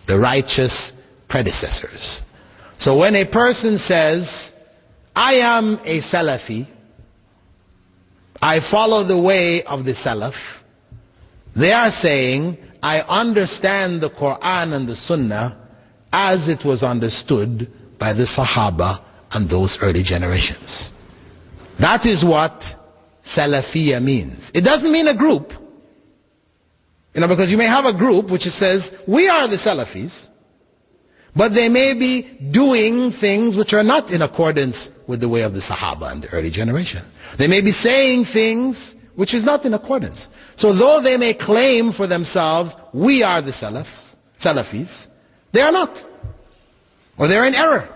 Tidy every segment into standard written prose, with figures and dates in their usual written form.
the righteous predecessors. So when a person says, I am a Salafi, I follow the way of the Salaf, they are saying, I understand the Quran and the Sunnah as it was understood by the Sahaba and those early generations. That is what Salafiyya means. It doesn't mean a group. Because you may have a group which says, we are the Salafis, but they may be doing things which are not in accordance with the way of the Sahaba and the early generation. They may be saying things which is not in accordance. So though they may claim for themselves, we are the Salafis, they are not. Or they're in error.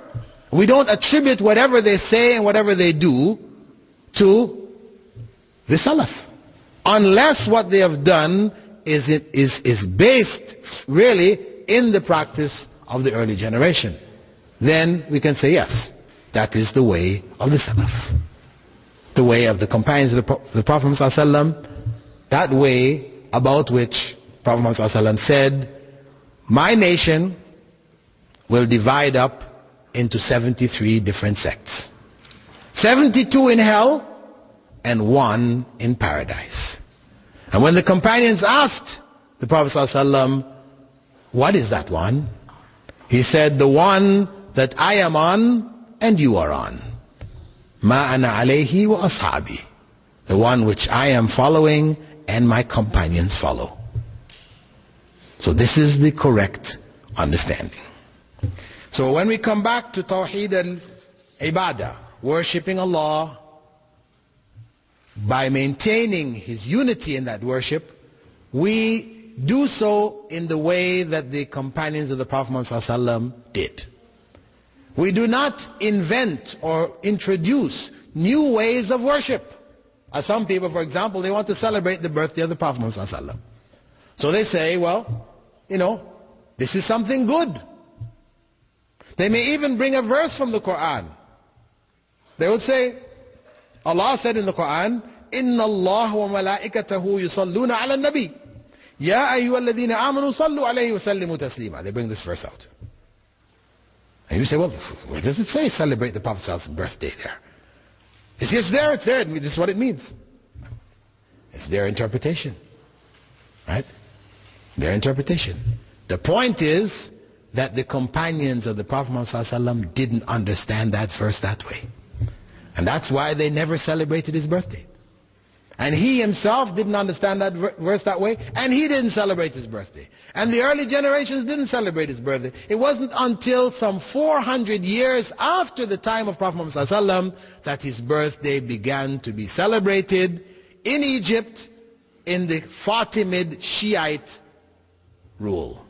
We don't attribute whatever they say and whatever they do to the Salaf. Unless what they have done is based really in the practice of the early generation. Then we can say, yes, that is the way of the Salaf. The way of the companions of the Prophet ﷺ, that way about which Prophet ﷺ said, my nation will divide up into 73 different sects. 72 in hell and 1 in paradise. And when the companions asked the Prophet ﷺ, what is that one? He said, the one that I am on and you are on. Ma ana alayhi wa ashabi. The one which I am following and my companions follow. So this is the correct understanding. So when we come back to Tawheed al-Ibadah, worshipping Allah by maintaining His unity in that worship, we do so in the way that the companions of the Prophet ﷺ did. We do not invent or introduce new ways of worship. As some people, for example, they want to celebrate the birthday of the Prophet ﷺ. So they say, well, this is something good. They may even bring a verse from the Quran. They would say, Allah said in the Quran, Inna Allah wa malaikatahu yusalluna ala nabi. Ya ayyuhalladhina amanu sallu alayhi wa sallimu taslima. They bring this verse out. And you say, well, where does it say celebrate the Prophet's birthday there? It's there. This is what it means. It's their interpretation. Right? Their interpretation. The point is that the companions of the Prophet ﷺ didn't understand that verse that way. And that's why they never celebrated his birthday. And he himself didn't understand that verse that way, and he didn't celebrate his birthday. And the early generations didn't celebrate his birthday. It wasn't until some 400 years after the time of Prophet Muhammad ﷺ that his birthday began to be celebrated in Egypt in the Fatimid Shiite rule.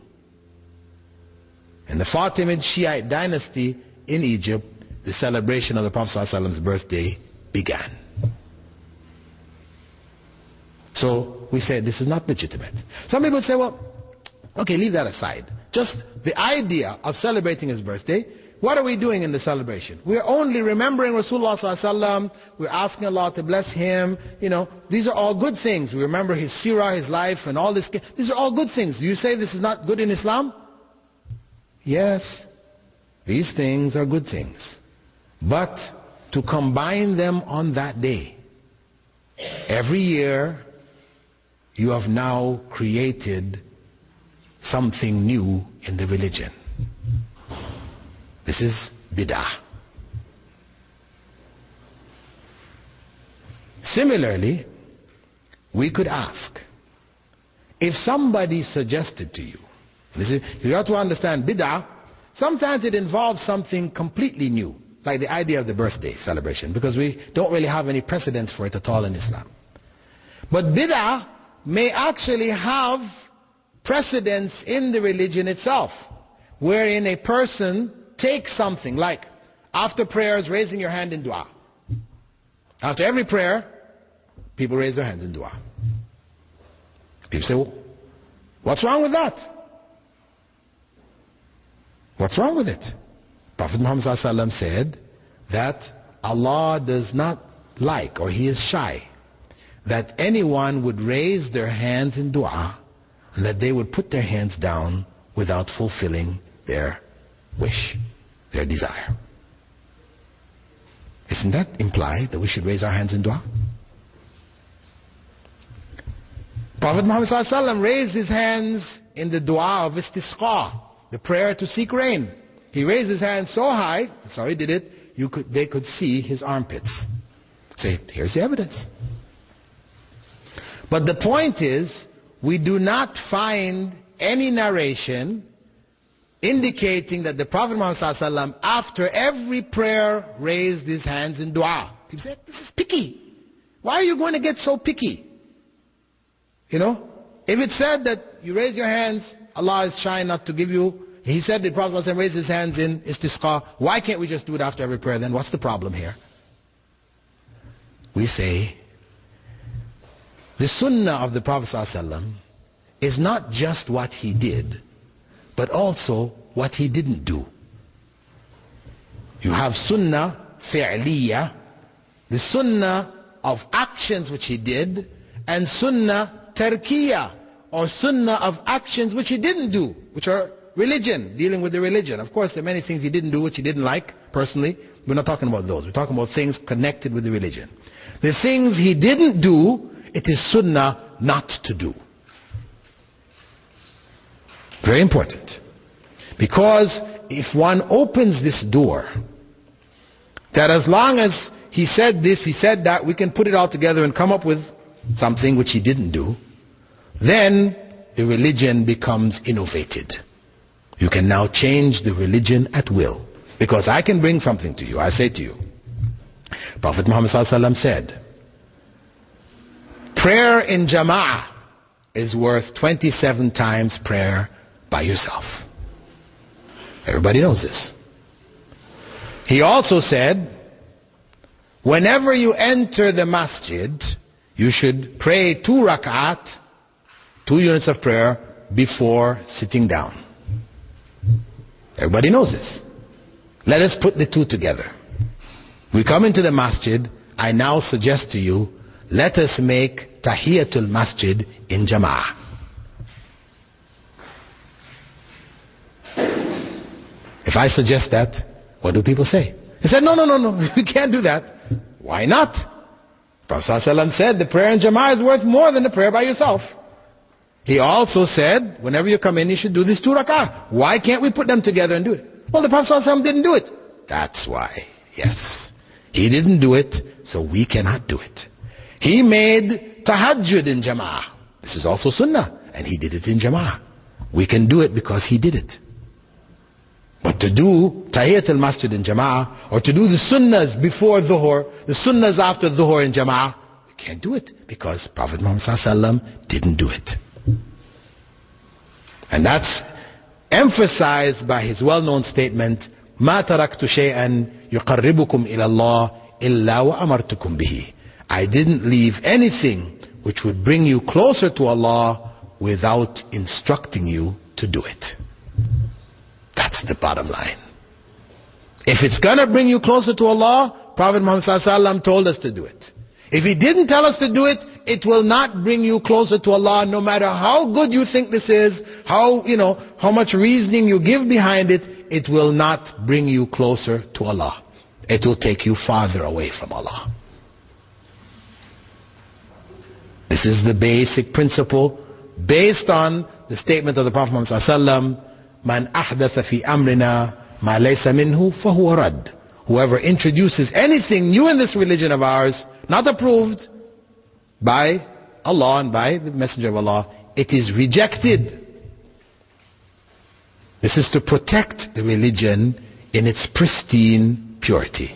In the Fatimid Shiite dynasty in Egypt, the celebration of the Prophet ﷺ's birthday began. So we say this is not legitimate. Some people say, well, okay, leave that aside. Just the idea of celebrating his birthday, what are we doing in the celebration? We're only remembering Rasulullah ﷺ. We're asking Allah to bless him. These are all good things. We remember his seerah, his life, and all this. These are all good things. Do you say this is not good in Islam? Yes, these things are good things. But to combine them on that day, every year, you have now created something new in the religion. This is bid'ah. Similarly, we could ask, if somebody suggested to you, you have to understand bid'ah, sometimes it involves something completely new, like the idea of the birthday celebration, because we don't really have any precedents for it at all in Islam. But bid'ah may actually have precedence in the religion itself, wherein a person takes something like, after prayers, raising your hand in dua. After every prayer, people raise their hands in dua. People say, well, what's wrong with that? What's wrong with it? Prophet Muhammad ﷺ said that Allah does not like, or He is shy, that anyone would raise their hands in dua and that they would put their hands down without fulfilling their wish, their desire. Isn't that imply that we should raise our hands in dua? Prophet Muhammad ﷺ raised his hands in the dua of istisqa, the prayer to seek rain. He raised his hands so high, that's how he did it, they could see his armpits. So here's the evidence. But the point is, we do not find any narration indicating that the Prophet Muhammad ﷺ, after every prayer, raised his hands in dua. People say, this is picky. Why are you going to get so picky? You know, if it said that you raise your hands, Allah is shy not to give you. He said the Prophet ﷺ raised his hands in istisqa. Why can't we just do it after every prayer then? What's the problem here? We say, the sunnah of the Prophet ﷺ is not just what he did, but also what he didn't do. You have sunnah fi'liya, the sunnah of actions which he did, and sunnah tarkiya, or sunnah of actions which he didn't do, which are religion, dealing with the religion. Of course, there are many things he didn't do which he didn't like personally. We're not talking about those. We're talking about things connected with the religion. The things he didn't do, it is sunnah not to do. Very important. Because if one opens this door, that as long as he said this, he said that, we can put it all together and come up with something which he didn't do, then the religion becomes innovated. You can now change the religion at will. Because I can bring something to you. I say to you, Prophet Muhammad ﷺ said, prayer in jama'ah is worth 27 times prayer by yourself. Everybody knows this. He also said, whenever you enter the masjid, you should pray 2 rak'at, 2 units of prayer, before sitting down. Everybody knows this. Let us put the two together. We come into the masjid, I now suggest to you, let us make tahiyatul masjid in jama'ah. If I suggest that, what do people say? They said, no, you can't do that. Why not? Prophet ﷺ said the prayer in jama'ah is worth more than the prayer by yourself. He also said, whenever you come in, you should do this 2 rak'ah. Why can't we put them together and do it? Well, the Prophet ﷺ didn't do it. That's why, yes. He didn't do it, so we cannot do it. He made tahajjud in jama'ah. This is also sunnah, and he did it in jama'ah. We can do it because he did it. But to do tahiyyat al-masjid in jama'ah, or to do the sunnahs before dhuhr, the sunnahs after dhuhr in jama'ah, we can't do it because Prophet Muhammad ﷺ didn't do it. And that's emphasized by his well-known statement, ما تركت شيئا يقربكم إلى الله إلا وأمرتكم به. I didn't leave anything which would bring you closer to Allah without instructing you to do it. That's the bottom line. If it's gonna bring you closer to Allah, Prophet Muhammad ﷺ told us to do it. If he didn't tell us to do it, it will not bring you closer to Allah, no matter how good you think this is, how much reasoning you give behind it, it will not bring you closer to Allah. It will take you farther away from Allah. This is the basic principle based on the statement of the Prophet Muhammad ﷺ, Man ahdatha fi amrina ma laysa minhu fahuwa rad. Whoever introduces anything new in this religion of ours, not approved by Allah and by the Messenger of Allah, it is rejected. This is to protect the religion in its pristine purity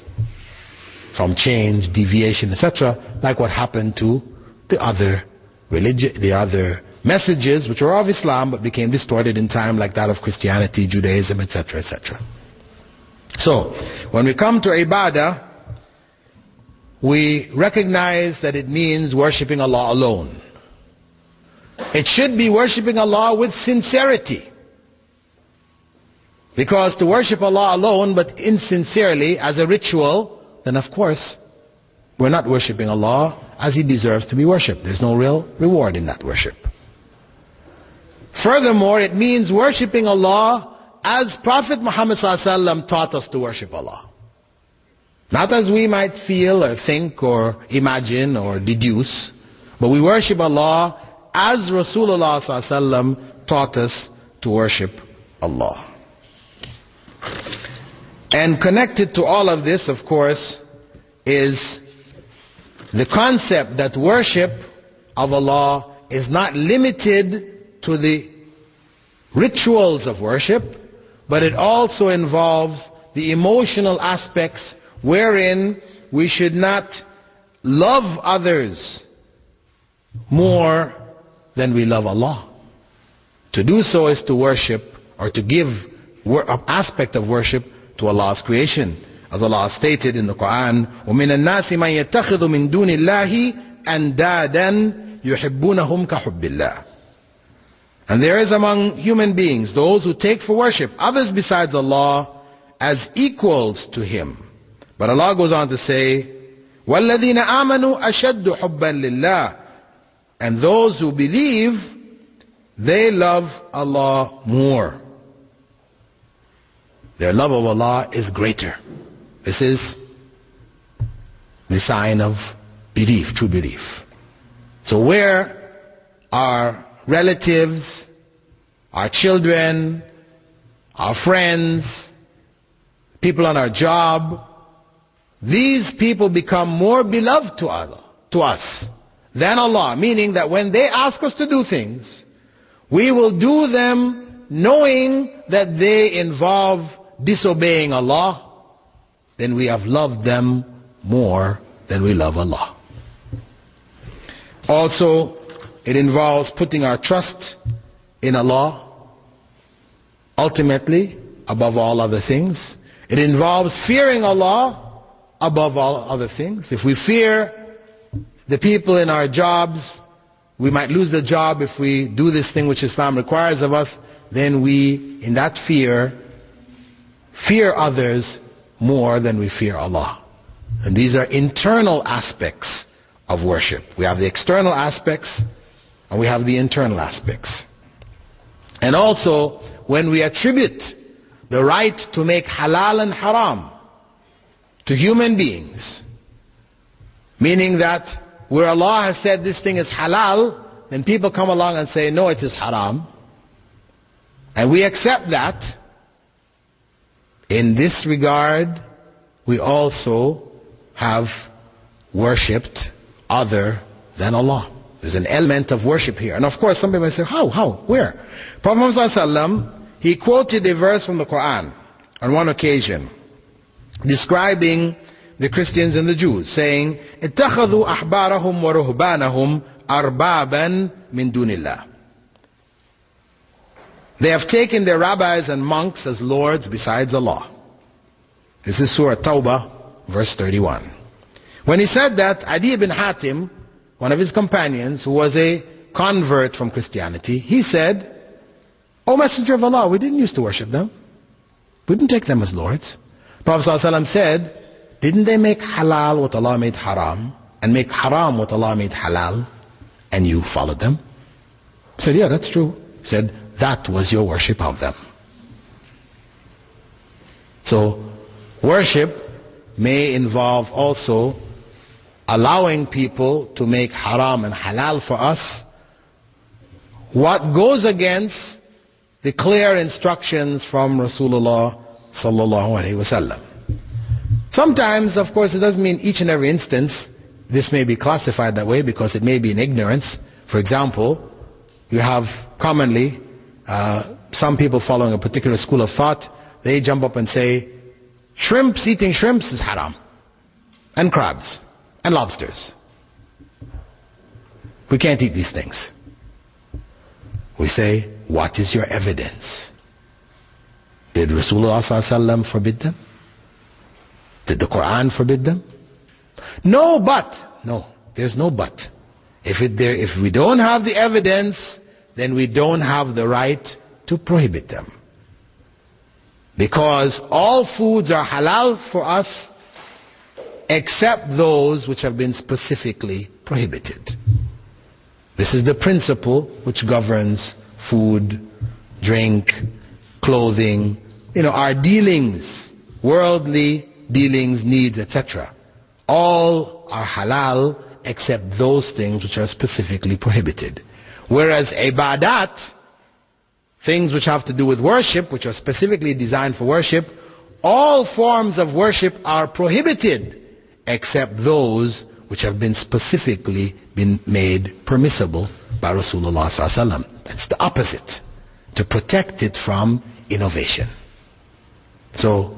from change, deviation, etc., like what happened to the other religion, the other messages which were of Islam but became distorted in time, like that of Christianity, Judaism, etc., etc. So, when we come to ibadah, we recognize that it means worshipping Allah alone. It should be worshipping Allah with sincerity. Because to worship Allah alone but insincerely as a ritual, then of course we're not worshipping Allah as He deserves to be worshipped. There's no real reward in that worship. Furthermore, it means worshipping Allah as Prophet Muhammad ﷺ taught us to worship Allah. Not as we might feel or think or imagine or deduce, but we worship Allah as Rasulullah ﷺ taught us to worship Allah. And connected to all of this, of course, is the concept that worship of Allah is not limited to the rituals of worship, but it also involves the emotional aspects wherein we should not love others more than we love Allah. To do so is to worship, or to give an aspect of worship to Allah's creation. As Allah stated in the Quran, وَمِنَ النَّاسِ مَنْ يَتَّخِذُ مِن دُونِ اللَّهِ أَنْدَادًا يُحِبُّونَهُمْ كَحُبِّ اللَّهِ. And there is among human beings those who take for worship others besides Allah as equals to Him. But Allah goes on to say, وَالَّذِينَ آمَنُوا أَشَدُّ حُبًّا لِلَّهِ. And those who believe, they love Allah more. Their love of Allah is greater. This is the sign of belief, true belief. So where our relatives, our children, our friends, people on our job, these people become more beloved to us than Allah, meaning that when they ask us to do things, we will do them knowing that they involve disobeying Allah. Then we have loved them more than we love Allah. Also, it involves putting our trust in Allah ultimately above all other things. It involves fearing Allah above all other things. If we fear the people in our jobs, we might lose the job if we do this thing which Islam requires of us, then we, in that fear others more than we fear Allah. And these are internal aspects of worship. We have the external aspects and we have the internal aspects. And also, when we attribute the right to make halal and haram to human beings, meaning that where Allah has said this thing is halal, then people come along and say, no, it is haram. And we accept that. In this regard, we also have worshipped other than Allah. There's an element of worship here. And of course, some people may say, how, where? Prophet Muhammad ﷺ, he quoted a verse from the Quran on one occasion, describing the Christians and the Jews, saying, اتَّخَذُوا أَحْبَارَهُمْ وَرُهْبَانَهُمْ أَرْبَابًا مِن دُونِ اللَّهِ. They have taken their rabbis and monks as lords besides Allah. This is Surah Tawbah, verse 31. When he said that, Adi ibn Hatim, one of his companions, who was a convert from Christianity, he said, O Messenger of Allah, we didn't used to worship them. We didn't take them as lords. Prophet ﷺ said, didn't they make halal what Allah made haram, and make haram what Allah made halal, and you followed them? He said, yeah, that's true. He said, that was your worship of them. So, worship may involve also allowing people to make haram and halal for us what goes against the clear instructions from Rasulullah sallallahu alaihi wasallam. Sometimes, of course, it doesn't mean each and every instance this may be classified that way, because it may be in ignorance. For example, you have commonly some people following a particular school of thought, they jump up and say, eating shrimps is haram, and crabs, and lobsters. We can't eat these things. We say, what is your evidence? Did Rasulullah ﷺ forbid them? Did the Quran forbid them? No, there's no but. If we don't have the evidence, then we don't have the right to prohibit them. Because all foods are halal for us except those which have been specifically prohibited. This is the principle which governs food, drink, clothing, our dealings, worldly dealings, needs, etc. All are halal except those things which are specifically prohibited. Whereas ibadat, things which have to do with worship, which are specifically designed for worship, all forms of worship are prohibited except those which have been specifically made permissible by Rasulullah sallallahu alaihi wasallam. That's the opposite, to protect it from innovation. So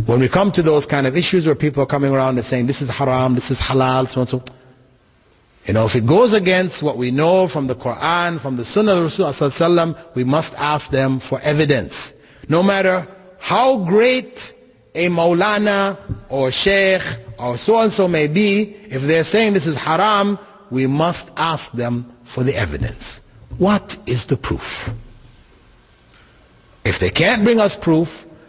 when we come to those kind of issues where people are coming around and saying this is haram, this is halal, so and so, if it goes against what we know from the Quran, from the Sunnah of Rasulullah sallallahu alaihi wasallam, we must ask them for evidence. No matter how great a Maulana or Sheikh or so and so may be, if they're saying this is haram, we must ask them for the evidence. What is the proof? If they can't bring us proof,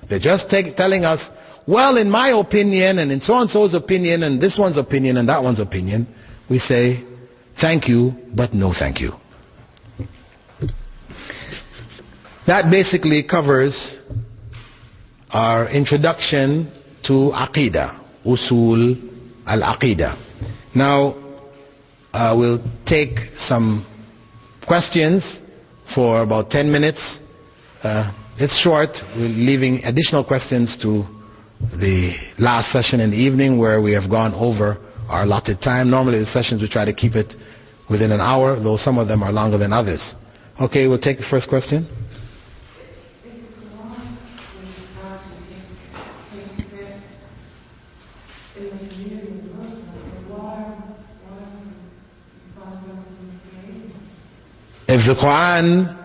they're just telling us, well, in my opinion, and in so and so's opinion, and this one's opinion, and that one's opinion, we say, thank you, but no thank you. That basically covers our introduction to aqeedah, usul al-aqeedah. Now, we'll take some questions for about 10 minutes. It's short. We're leaving additional questions to the last session in the evening where we have gone over our allotted time. Normally the sessions we try to keep it within an hour, though some of them are longer than others. Okay, we'll take the first question. If the Quran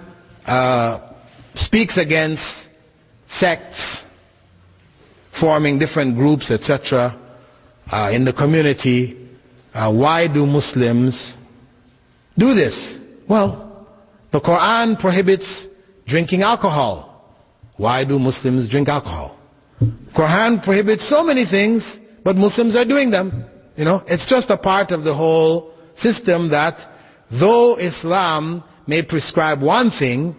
speaks against sects forming different groups, etc., in the community, why do Muslims do this? Well, the Quran prohibits drinking alcohol. Why do Muslims drink alcohol? Quran prohibits so many things, but Muslims are doing them. It's just a part of the whole system that though Islam may prescribe one thing,